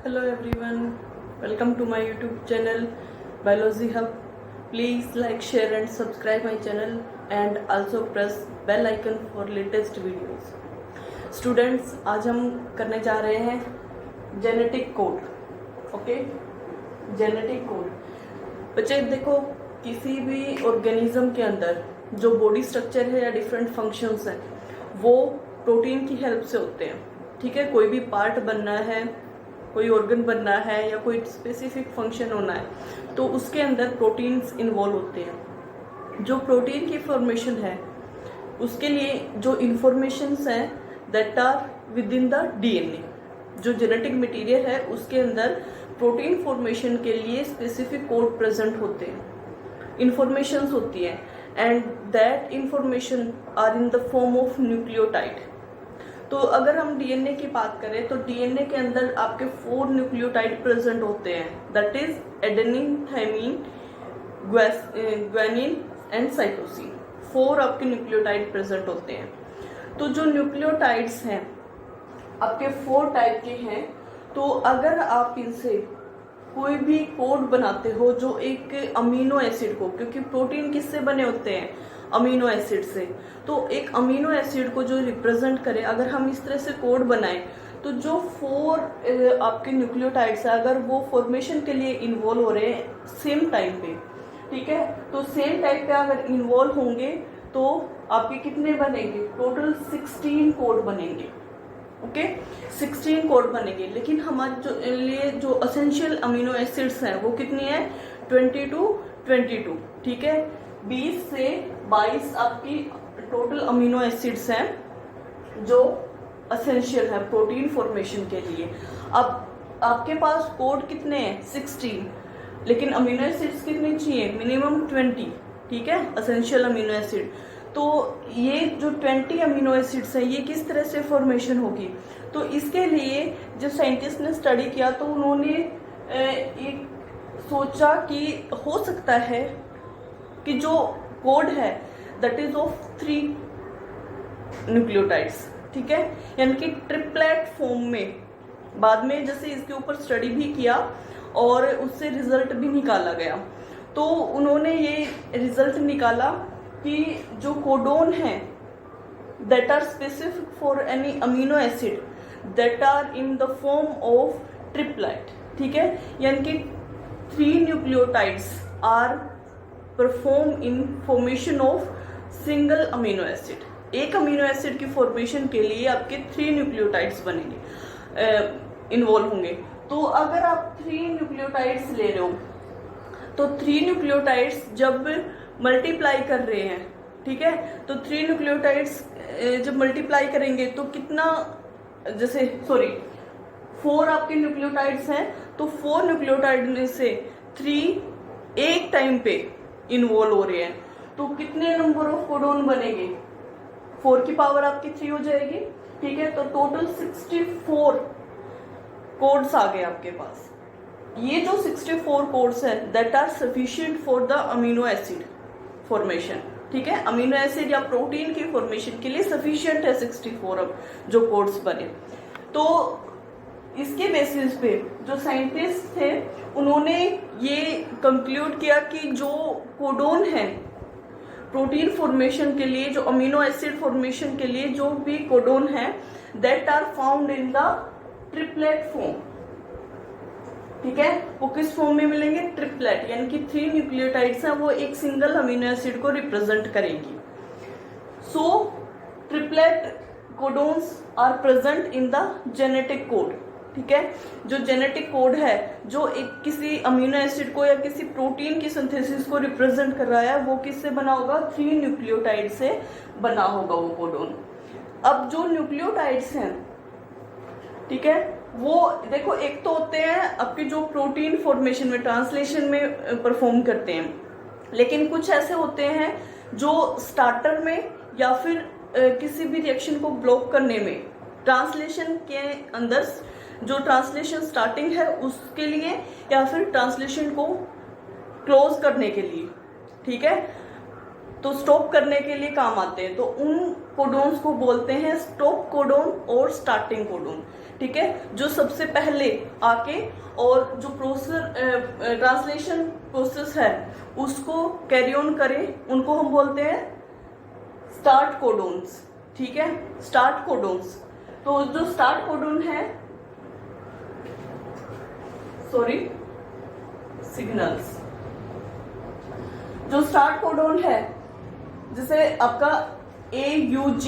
Hello everyone, welcome to my YouTube channel Biology Hub. Please like, share and subscribe my channel and also press bell icon for latest videos. Students, आज हम करने जा रहे हैं genetic code. Okay, genetic code. बच्चे देखो, किसी भी ऑर्गेनिज्म के अंदर जो बॉडी स्ट्रक्चर है या डिफरेंट फंक्शंस हैं वो प्रोटीन की हेल्प से होते हैं. ठीक है, कोई भी पार्ट बनना है, कोई ऑर्गन बनना है या कोई स्पेसिफिक फंक्शन होना है तो उसके अंदर प्रोटीन्स इन्वॉल्व होते हैं. जो प्रोटीन की फॉर्मेशन है उसके लिए जो इंफॉर्मेशंस हैं that are with in the DNA. जो जेनेटिक मटेरियल है उसके अंदर प्रोटीन फॉर्मेशन के लिए स्पेसिफिक कोड प्रेजेंट होते हैं, इंफॉर्मेशंस होती हैं and that information are in the form of nucleotide. तो अगर हम डीएनए की बात करें तो डीएनए के अंदर आपके 4 न्यूक्लियोटाइड प्रेजेंट होते हैं, that is adenine, thymine, guanine and cytosine. 4 आपके न्यूक्लियोटाइड प्रेजेंट होते हैं. तो जो न्यूक्लियोटाइड्स हैं आपके 4 टाइप के हैं. तो अगर आप इनसे कोई भी कोड बनाते हो जो एक अमीनो एसिड को, क्योंकि प्रोटीन किससे बने होते हैं, अमीनो एसिड से, तो एक अमीनो एसिड को जो रिप्रेजेंट करे, अगर हम इस तरह से कोड बनाएं तो जो 4 आपके न्यूक्लियोटाइड्स है अगर वो फॉर्मेशन के लिए इन्वॉल्व हो रहे हैं सेम टाइम पे, ठीक है, तो सेम टाइम पे अगर इन्वॉल्व होंगे तो आपके कितने बनेंगे, टोटल 16 कोड बनेंगे. ओके, 16 कोड बनेंगे. लेकिन हमारे जो लिए जो एसेंशियल अमीनो एसिड्स हैं वो कितनी है, 22. ठीक है, 20 से 22 आपकी टोटल अमीनो एसिड्स हैं जो एसेंशियल है प्रोटीन फॉर्मेशन के लिए. अब आपके पास कोड कितने हैं, 16, लेकिन अमीनो एसिड्स कितने चाहिए, मिनिमम 20. ठीक है, एसेंशियल अमीनो एसिड. तो ये जो 20 अमीनो एसिड्स हैं ये किस तरह से फॉर्मेशन होगी, तो इसके लिए जब साइंटिस्ट ने स्टडी किया तो उन्होंने एक सोचा कि हो सकता है कि जो कोड है दैट इज ऑफ 3 न्यूक्लियोटाइड्स. ठीक है, यानी कि ट्रिपलेट फॉर्म में. बाद में जैसे इसके ऊपर स्टडी भी किया और उससे रिजल्ट भी निकाला गया. तो उन्होंने ये रिजल्ट निकाला कि जो कोडोन है that are specific for any amino acid that are in the form of triplet. ठीक है, यानी कि 3 nucleotides are perform in formation of single amino acid. एक अमीनो एसिड की फॉर्मेशन के लिए आपके 3 न्यूक्लियोटाइड्स बनेंगे, इन्वॉल्व होंगे. तो अगर आप 3 न्यूक्लियोटाइड्स ले रहे हो तो 3 न्यूक्लियोटाइड्स जब मल्टीप्लाई कर रहे हैं, ठीक है, तो 3 न्यूक्लियोटाइड्स जब मल्टीप्लाई करेंगे तो कितना, जैसे 4 आपके न्यूक्लियोटाइड्स हैं तो 4 न्यूक्लियोटाइड में से 3 एक टाइम पे इन्वॉल्व हो रहे हैं तो कितने नंबर ऑफ कोडोन बनेंगे, 4 की पावर आपकी 3 हो जाएगी. ठीक है, तो टोटल 64 कोड्स आ गए आपके पास. ये जो 64 कोड्स हैं that are sufficient for the amino acid formation. ठीक है, अमीनो एसिड या प्रोटीन की फॉर्मेशन के लिए सफिशिएंट है 64 अब जो कोड्स बने. तो इसके बेसिस पे जो साइंटिस्ट थे उन्होंने ये कंक्लूड किया कि जो कोडोन है प्रोटीन फॉर्मेशन के लिए, जो अमीनो एसिड फॉर्मेशन के लिए जो भी कोडोन है that are found in the triplet form. ठीक है, वो किस फॉर्म में मिलेंगे, ट्रिपलेट, यानी कि 3 न्यूक्लियोटाइड्स हैं वो एक सिंगल अमीनो एसिड को रिप्रेजेंट करेंगी. So triplet codons are present in the genetic code. ठीक है, जो जेनेटिक कोड है जो एक किसी अमीनो एसिड को या किसी प्रोटीन की सिंथेसिस को रिप्रेजेंट कर रहा है वो किससे बना होगा, 3 न्यूक्लियोटाइड से बना होगा वो कोडोन. अब जो न्यूक्लियोटाइड्स हैं, ठीक है, वो देखो एक तो होते हैं आपके जो प्रोटीन फॉर्मेशन में, ट्रांसलेशन में परफॉर्म करते हैं, लेकिन कुछ ऐसे होते हैं जो स्टार्टर में या फिर किसी भी रिएक्शन को ब्लॉक करने में, ट्रांसलेशन के अंदर जो ट्रांसलेशन स्टार्टिंग है उसके लिए या फिर ट्रांसलेशन को क्लोज करने के लिए, ठीक है, तो स्टॉप करने के लिए काम आते हैं. तो उन कोडोन्स को बोलते हैं स्टॉप कोडोन और स्टार्टिंग कोडोन. ठीक है, जो सबसे पहले आके और जो प्रोसेस ट्रांसलेशन प्रोसेस है उसको कैरी ऑन करें, उनको हम बोलते हैं स्टार्ट कोडोन्स। ठीक है, स्टार्ट कोडोन्स। तो जो स्टार्ट कोडोन है, सॉरी, सिग्नल्स, जो स्टार्ट कोडोन है जैसे आपका AUG,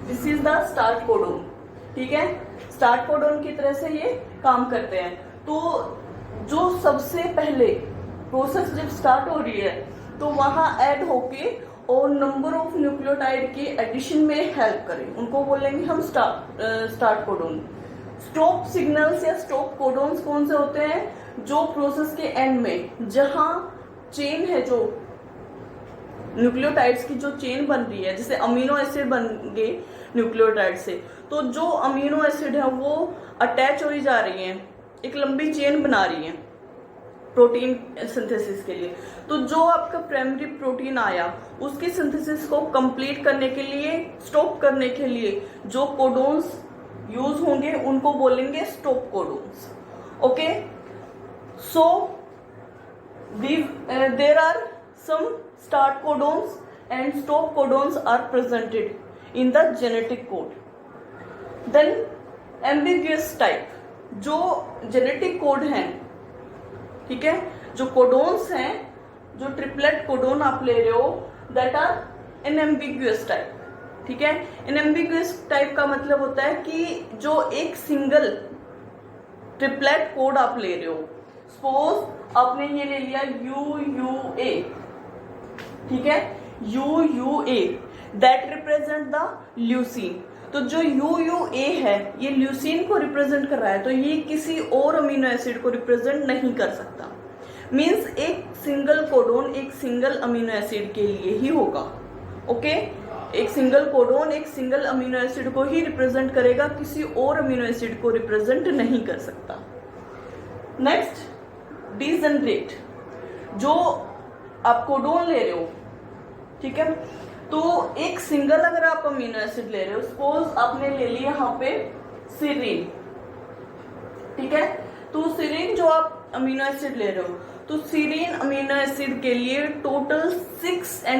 this is the start codon. ठीक है, स्टार्ट कोडोन की तरह से ये काम करते हैं। तो जो सबसे पहले प्रोसेस जब स्टार्ट हो रही है तो वहां ऐड होके और नंबर ऑफ न्यूक्लियोटाइड के एडिशन में हेल्प करें, उनको बोलेंगे हम स्टार्ट कोडोन। स्टॉप सिग्नल्स या स्टॉप कोडोन्स कौन से होते हैं? जो प्रोसेस के एंड में जहां चेन है, जो न्यूक्लियोटाइड्स की जो चेन बन रही है, जैसे अमीनो एसिड बन गए न्यूक्लियोटाइड से, तो जो अमीनो एसिड है वो अटैच हो ही जा रही हैं, एक लंबी चेन बना रही हैं प्रोटीन सिंथेसिस के लिए। तो जो आपका प्राइमरी प्रोटीन आया उसकी सिंथेसिस को कंप्लीट करने के लिए, स्टॉप करने के लिए जो कोडोन्स यूज होंगे उनको बोलेंगे stop codons. Okay, so there are some start codons and stop codons are presented in the genetic code. Then ambiguous type, जो जेनेटिक कोड हैं, ठीक है, जो कोडोन्स हैं, जो ट्रिपलेट कोडोन आप ले रहे हो, that are in ambiguous type. ठीक है, इन एम्बिग्यूअस टाइप का मतलब होता है कि जो एक सिंगल ट्रिपलेट कोड आप ले रहे हो, सपोज आपने ये ले लिया UUA, ठीक है, UUA that represent the leucine. तो जो UUA है ये ल्यूसीन को रिप्रेजेंट कर रहा है, तो ये किसी और अमीनो एसिड को रिप्रेजेंट नहीं कर सकता। मींस एक सिंगल कोडोन एक सिंगल अमीनो एसिड के लिए ही होगा। ओके, एक सिंगल कोडोन एक सिंगल अमीनो एसिड को ही रिप्रेजेंट करेगा, किसी और अमीनो एसिड को रिप्रेजेंट नहीं कर सकता। नेक्स्ट, डिजेनरेट, जो आप कोडोन ले रहे हो, ठीक है, तो एक सिंगल अगर आप अमीनो एसिड ले रहे हो, सपोज आपने ले लिया यहाँ पे सीरीन, ठीक है, तो सीरीन जो आप अमीनो एसिड ले रहे हो, तो सीरीन अमीनो एसिड के लिए टोटल 6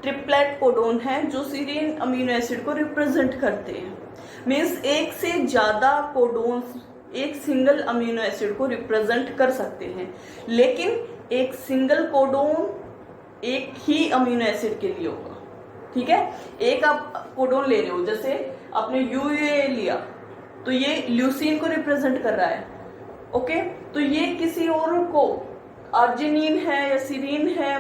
ट्रिपलेट कोडोन है जो सीरीन अमीनो एसिड को रिप्रेजेंट करते हैं। मीन्स एक से ज्यादा कोडोन एक सिंगल अमीनो एसिड को रिप्रेजेंट कर सकते हैं, लेकिन एक सिंगल कोडोन एक ही अमीनो एसिड के लिए होगा। ठीक है, एक आप कोडोन ले रहे हो, जैसे आपने UUA लिया तो ये ल्यूसीन को रिप्रेजेंट कर रहा है। ओके, तो ये किसी और को, आर्जिनिन है या सीरीन है,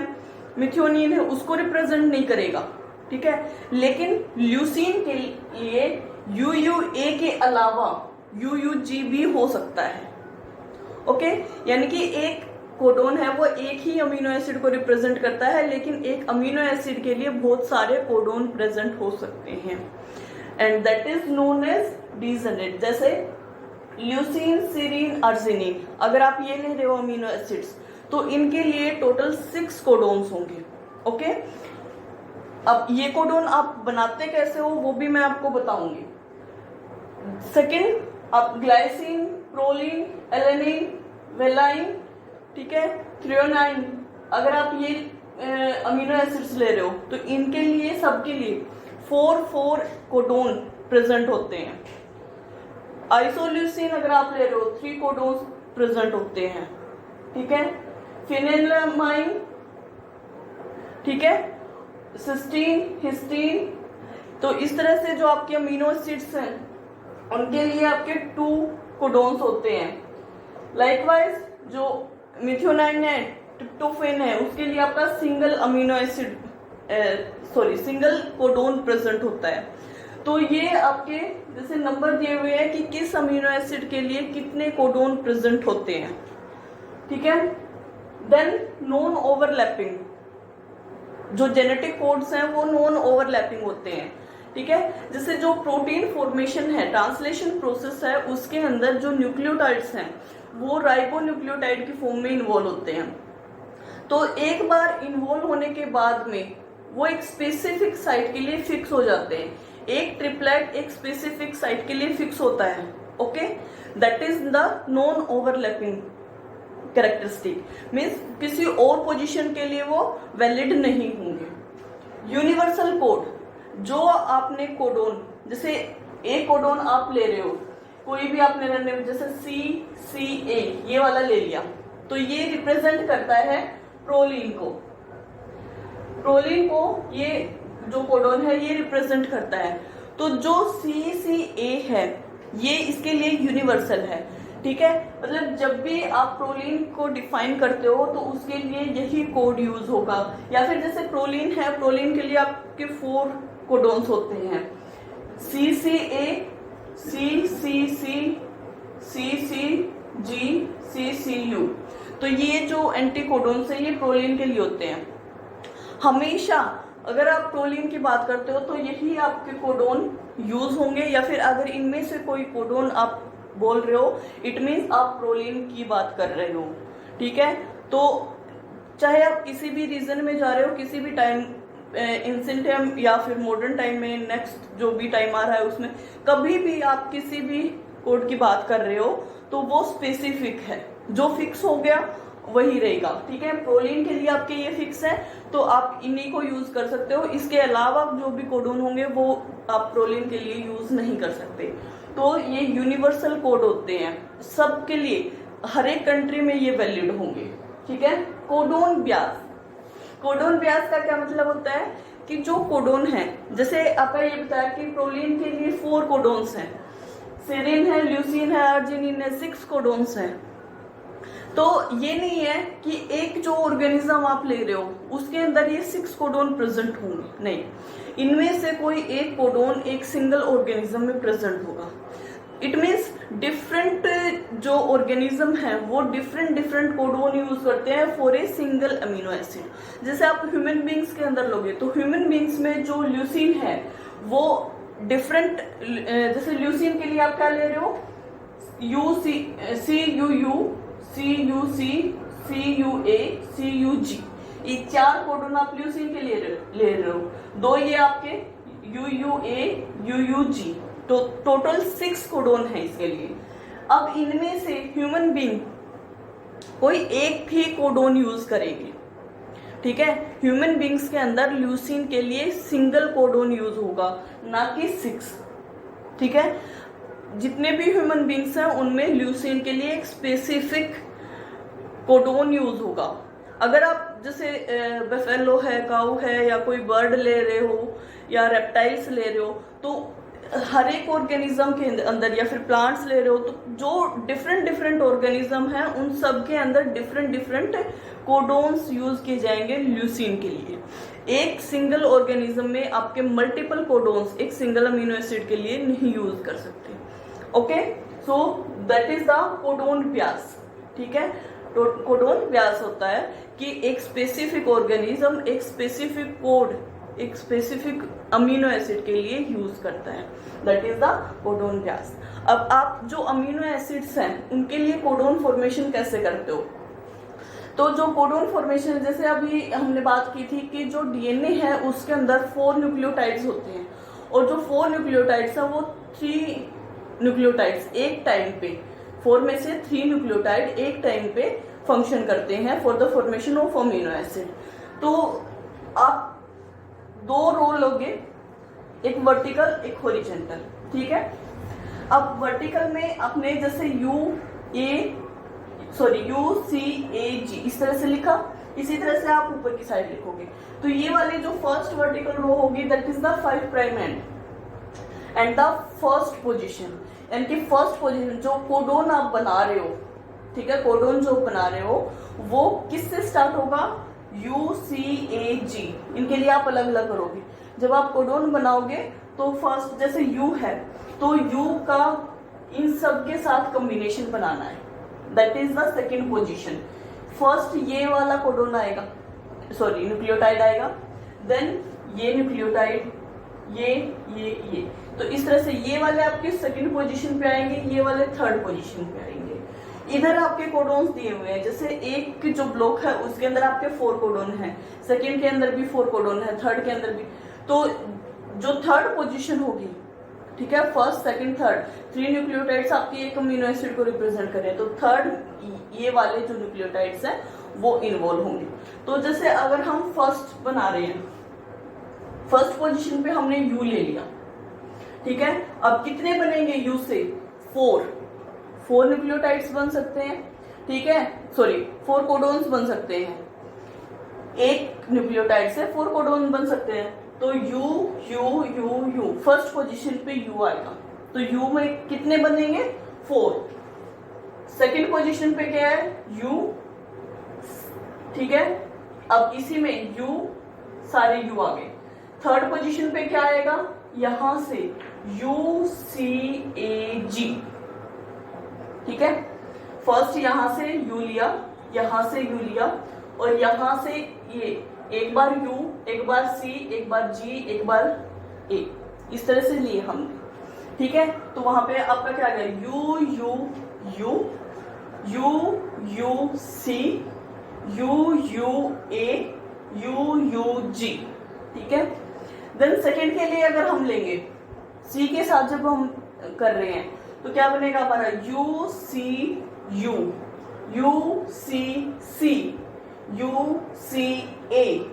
मिथ्योनिन है, उसको रिप्रेजेंट नहीं करेगा। ठीक है, लेकिन ल्यूसीन के लिए UUA के अलावा UUG भी हो सकता है। ओके, यानी कि एक कोडोन है वो एक ही अमीनो एसिड को रिप्रेजेंट करता है, लेकिन एक अमीनो एसिड के लिए बहुत सारे कोडोन प्रेजेंट हो सकते हैं, and that is known as degenerate. जैसे ल्यूसीन, सीरीन, आर्जिनिन, अगर आप ये ले रहे हो अमीनो एसिड्स, तो इनके लिए टोटल 6 कोडोन्स होंगे। ओके, अब ये कोडोन आप बनाते कैसे हो वो भी मैं आपको बताऊंगी। सेकेंड, आप ग्लाइसिन, प्रोलिन, एलेनिन, वेलाइन, ठीक है, थ्रियोनाइन, अगर आप ये अमीनो एसिड्स ले रहे हो तो इनके लिए, सबके लिए 4 कोडोन प्रेजेंट होते हैं। आइसोल्यूसिन अगर आप ले रहे हो 3 कोडोन प्रेजेंट होते हैं। ठीक है, फिनेलमाइन, ठीक है, सिस्टीन, हिस्टीन। तो इस तरह से जो आपके अमीनो एसिड्स हैं उनके लिए आपके 2 कोडोन्स होते हैं। लाइकवाइज जो मिथ्योनाइन है, ट्रिप्टोफेन है, उसके लिए आपका single amino acid single codon present होता है। तो ये आपके जैसे नंबर दिए हुए हैं कि किस अमीनो एसिड के लिए कितने कोडोन प्रेजेंट होते हैं। ठीक है, देन नॉन ओवरलैपिंग, जो जेनेटिक कोड्स हैं वो नॉन ओवरलैपिंग होते हैं। ठीक है, जैसे जो प्रोटीन फॉर्मेशन है, ट्रांसलेशन प्रोसेस है, उसके अंदर जो न्यूक्लियोटाइड्स हैं वो राइबोन्यूक्लियोटाइड की फॉर्म में इन्वॉल्व होते हैं। तो एक बार इन्वॉल्व होने के बाद में वो एक स्पेसिफिक साइट के लिए फिक्स हो जाते हैं। एक ट्रिपलेट एक स्पेसिफिक साइट के लिए फिक्स होता है, okay, that is the non overlapping characteristic, means किसी और पोजीशन के लिए वो वैलिड नहीं होंगे। यूनिवर्सल कोड, जो आपने कोडोन, जैसे एक कोडोन आप ले रहे हो, कोई भी आपने रैंडम जैसे CCA ये वाला ले लिया, तो ये रिप्रेजेंट करता है प्रोलीन को। प्रोलीन को ये जो कोडोन है ये रिप्रेजेंट करता है। तो जो CCA है ये इसके लिए यूनिवर्सल है, ठीक है। मतलब जब भी आप प्रोलीन को डिफाइन करते हो तो उसके लिए यही कोड यूज होगा। या फिर जैसे प्रोलीन है, प्रोलीन के लिए आपके 4 कोडोन्स होते हैं, CCA, CCC, CCG, CCU। तो ये जो एंटी कोडोन्स है ये प्रोलीन के लिए होते हैं। हमेशा अगर आप प्रोलीन की बात करते हो तो यही आपके कोडोन यूज होंगे, या फिर अगर इनमें से कोई कोडोन आप बोल रहे हो इट मीन्स आप प्रोलीन की बात कर रहे हो, ठीक है। तो चाहे आप किसी भी रीजन में जा रहे हो, किसी भी टाइम एंशिएंट टाइम या फिर मॉडर्न टाइम में, नेक्स्ट जो भी टाइम आ रहा है उसमें कभी भी आप किसी भी कोड की बात कर रहे हो तो वो स्पेसिफिक है, जो फिक्स हो गया वही रहेगा, ठीक है। प्रोलीन के लिए आपके ये फिक्स है तो आप इन्हीं को यूज कर सकते हो। इसके अलावा जो भी कोडोन होंगे वो आप प्रोलीन के लिए यूज नहीं कर सकते। तो ये यूनिवर्सल कोड होते हैं सबके लिए, हर एक कंट्री में ये वैलिड होंगे, ठीक है। कोडोन ब्याज, कोडोन ब्याज का क्या मतलब होता है कि जो कोडोन है, जैसे आपका ये बताया कि प्रोलीन के लिए 4 कोडोन्स हैं, सेरिन है, ल्यूसीन है, अर्जिनिन है, 6 कोडोन्स हैं। तो ये नहीं है कि एक जो ऑर्गेनिज्म आप ले रहे हो उसके अंदर ये 6 कोडोन प्रेजेंट होंगे, नहीं, इनमें से कोई एक कोडोन एक सिंगल ऑर्गेनिज्म में प्रेजेंट होगा। इट मीन्स डिफरेंट जो ऑर्गेनिज्म है वो डिफरेंट कोडोन यूज करते हैं for a single amino acid. जैसे आप ह्यूमन बींग्स के अंदर लोगे तो ह्यूमन बींग्स में जो ल्यूसीन है वो डिफरेंट, जैसे ल्यूसीन के लिए आप क्या ले रहे हो, CUU, CUC, CUA, CUG, ये 4 कोडोन आप ल्यूसीन के लिए ले रहे हो, 2 ये आपके UUA, UUG, तो टोटल 6 कोडोन है इसके लिए। अब इनमें से ह्यूमन बीइंग कोई एक ही कोडोन यूज करेंगे, ठीक है। ह्यूमन बींग्स के अंदर ल्यूसीन के लिए सिंगल कोडोन यूज होगा, ना कि 6, ठीक है। जितने भी ह्यूमन बींग्स हैं उनमें ल्यूसीन के लिए एक स्पेसिफिक कोडोन यूज होगा। अगर आप जैसे बफेलो है, काऊ है, या कोई बर्ड ले रहे हो या रेप्टाइल्स ले रहे हो, तो हर एक ऑर्गेनिज्म के अंदर, या फिर प्लांट्स ले रहे हो, तो जो डिफरेंट ऑर्गेनिज्म हैं उन सब के अंदर डिफरेंट कोडोन्स यूज किए जाएंगे ल्यूसीन के लिए। एक सिंगल ऑर्गेनिज्म में आपके मल्टीपल कोडोन्स एक सिंगल अमीनो एसिड के लिए नहीं यूज कर सकते, okay. So that is the codon bias, ठीक है। कोडोन व्यास होता है कि एक स्पेसिफिक ऑर्गेनिज्म एक स्पेसिफिक कोड एक स्पेसिफिक अमीनो एसिड के लिए यूज करता है, that is the codon bias. अब आप जो अमीनो एसिड्स हैं उनके लिए कोडोन फॉर्मेशन कैसे करते हो, तो जो कोडोन फॉर्मेशन, जैसे अभी हमने बात की थी कि जो डीएनए है उसके अंदर 4 न्यूक्लियोटाइड्स होते हैं, और जो 4 न्यूक्लियोटाइड्स है वो 3 न्यूक्लियोटाइड्स एक टाइम पे, 4 में से 3 न्यूक्लियोटाइड एक टाइम पे फंक्शन करते हैं for the formation of amino acid. तो आप 2 रो लोगे, एक वर्टिकल एक हॉरिजॉन्टल, ठीक है। अब वर्टिकल में आपने जैसे UCAG इस तरह से लिखा, इसी तरह से आप ऊपर की साइड लिखोगे। तो ये वाले जो फर्स्ट वर्टिकल रो होगी that is the 5 prime and the first position, यानी कि फर्स्ट पोजीशन जो कोडोन आप बना रहे हो, ठीक है, कोडोन जो बना रहे हो वो किससे स्टार्ट होगा, UCAG। इनके लिए आप अलग अलग करोगे। जब आप कोडोन बनाओगे तो फर्स्ट जैसे U है तो U का इन सब के साथ कॉम्बिनेशन बनाना है, that is the second position. First ये वाला कोडोन आएगा, सॉरी न्यूक्लियोटाइड आएगा, देन ये न्यूक्लियोटाइड, ये तो इस तरह से ये वाले आपके सेकंड पोजीशन पे आएंगे, ये वाले थर्ड पोजीशन पे आएंगे। इधर आपके कोडोन्स दिए हुए हैं, जैसे एक जो ब्लॉक है उसके अंदर आपके 4 कोडोन है, सेकंड के अंदर भी 4 कोडोन है, थर्ड के अंदर भी। तो जो थर्ड पोजीशन होगी, ठीक है, फर्स्ट सेकंड थर्ड 3 न्यूक्लियोटाइड्स आपकी एक अमीनो एसिड को रिप्रेजेंट करें, तो थर्ड ये वाले जो न्यूक्लियोटाइड्स हैं वो इन्वॉल्व होंगे। तो जैसे अगर हम फर्स्ट बना रहे हैं, फर्स्ट पोजीशन पे हमने यू ले लिया, ठीक है। अब कितने बनेंगे यू से? 4 न्यूक्लियोटाइड्स बन सकते हैं, ठीक है, सॉरी 4 कोडोन्स बन सकते हैं। एक न्यूक्लियोटाइड से 4 कोडोन बन सकते हैं। तो you U U you, first position पे यू आएगा, तो यू में कितने बनेंगे? 4। सेकंड पोजीशन पे क्या है? यू, ठीक है। अब इसी में यू, सारे यू आ गए। थर्ड पोजीशन पे क्या आएगा? यहां से यू सी ए जी, ठीक है। फर्स्ट यहां से यू लिया, यहां से यू लिया, और यहां से ये एक बार यू, एक बार सी, एक बार जी, एक बार ए, इस तरह से लिए हमने, ठीक है। तो वहां पे आपका क्या आ गया? U U U U U C U U A U U G, ठीक है। देन सेकेंड के लिए अगर हम लेंगे, सी के साथ जब हम कर रहे हैं तो क्या बनेगा हमारा? U C U, U C C, U C A,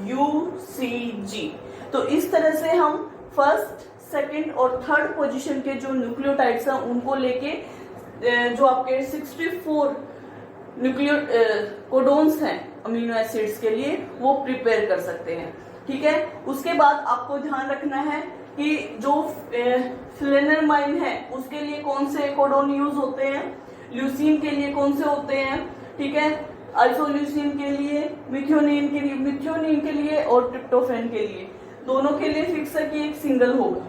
U C G. तो इस तरह से हम फर्स्ट सेकंड और थर्ड पोजीशन के जो न्यूक्लियोटाइड्स हैं उनको लेके जो आपके 64 न्यूक्लियो कोडोन्स हैं अमीनो एसिड्स के लिए वो प्रिपेयर कर सकते हैं, ठीक है। उसके बाद आपको ध्यान रखना है कि जो फ्लेनरमाइन है उसके लिए कौन से कोडोन यूज होते हैं, ल्यूसीन के लिए कौन से होते हैं, ठीक है, आइसोल्यूसिन के लिए, मिथ्योनिन के लिए और ट्रिप्टोफैन के लिए, दोनों के लिए फिक्स है कि एक सिंगल होगा,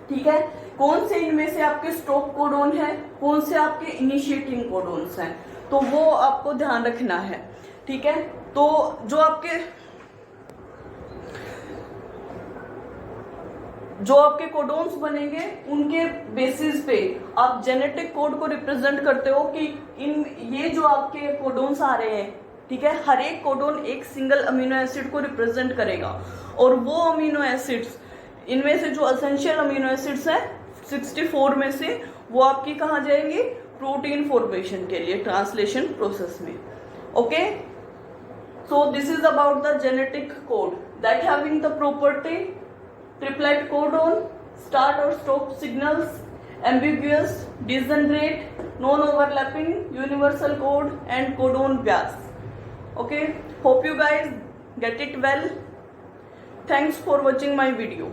ठीक है। कौन से इनमें से आपके स्टॉप कोडोन है, कौन से आपके इनिशिएटिंग कोडोन्स हैं, तो वो आपको ध्यान रखना है, ठीक है। तो जो आपके कोडोन्स बनेंगे उनके बेसिस पे आप जेनेटिक कोड को रिप्रेजेंट करते हो कि ये जो आपके कोडोन्स आ रहे हैं, ठीक है, हर एक कोडोन एक सिंगल अमीनो एसिड को रिप्रेजेंट करेगा, और वो अमीनो एसिड्स इनमें से जो एसेंशियल अमीनो एसिड्स हैं 64 में से वो आपकी कहाँ जाएंगी? प्रोटीन फॉर्मेशन के लिए ट्रांसलेशन प्रोसेस में, okay. So this is about the genetic code that having the property triplet codon, start or stop signals, ambiguous, degenerate, non-overlapping, universal code and codon bias. Okay, hope you guys get it well. Thanks for watching my video.